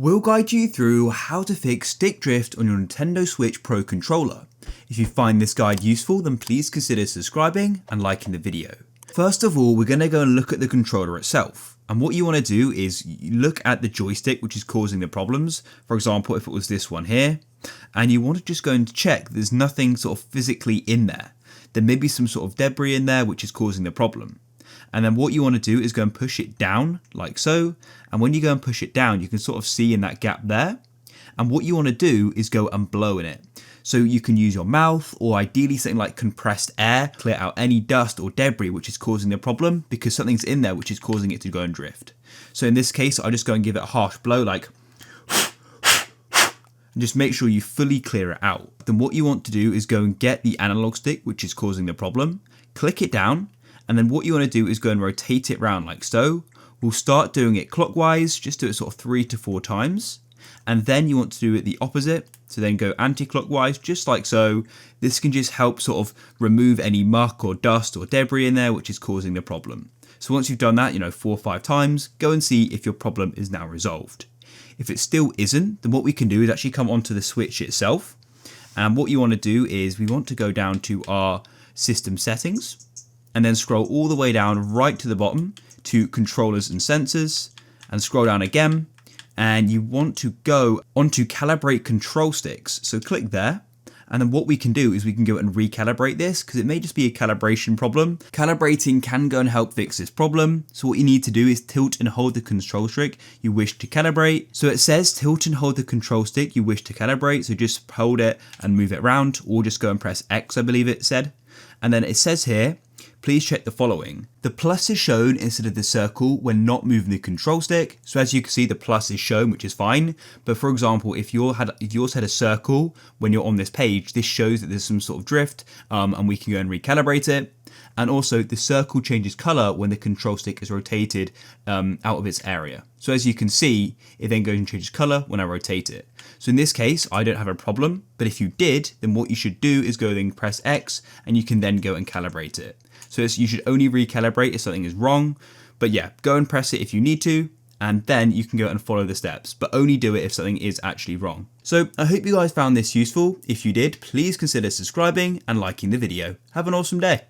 We'll guide you through how to fix stick drift on your Nintendo Switch Pro controller. If you find this guide useful, then please consider subscribing and liking the video. First of all, we're going to go and look at the controller itself. And what you want to do is look at the joystick which is causing the problems. For example, if it was this one here, and you want to just go and check there's nothing sort of physically in there. There may be some sort of debris in there which is causing the problem. And then what you want to do is go and push it down like so. And when you go and push it down, you can sort of see in that gap there. And what you want to do is go and blow in it. So you can use your mouth or ideally something like compressed air, clear out any dust or debris which is causing the problem because something's in there which is causing it to go and drift. So in this case, I just go and give it a harsh blow like and just make sure you fully clear it out. Then what you want to do is go and get the analog stick which is causing the problem, click it down, and then what you want to do is go and rotate it around like so. We'll start doing it clockwise, just do it sort of 3 to 4 times. And then you want to do it the opposite. So then go anti-clockwise, just like so. This can just help sort of remove any muck or dust or debris in there, which is causing the problem. So once you've done that, 4 or 5 times, go and see if your problem is now resolved. If it still isn't, then what we can do is actually come onto the Switch itself. And what you want to do is we want to go down to our system settings and then scroll all the way down right to the bottom to controllers and sensors and scroll down again. And you want to go onto calibrate control sticks. So click there. And then what we can do is we can go and recalibrate this because it may just be a calibration problem. Calibrating can go and help fix this problem. So what you need to do is tilt and hold the control stick you wish to calibrate. So it says tilt and hold the control stick you wish to calibrate. So just hold it and move it around or just go and press X, I believe it said. And then it says here, please check the following. The plus is shown instead of the circle when not moving the control stick. So as you can see, the plus is shown, which is fine. But for example, if yours had a circle when you're on this page, this shows that there's some sort of drift and we can go and recalibrate it. And also the circle changes color when the control stick is rotated out of its area. So as you can see, it then goes and changes color when I rotate it. So in this case, I don't have a problem, but if you did, then what you should do is go and press X and you can then go and calibrate it. So you should only recalibrate if something is wrong, but yeah, go and press it if you need to, and then you can go and follow the steps, but only do it if something is actually wrong. So I hope you guys found this useful. If you did, please consider subscribing and liking the video. Have an awesome day.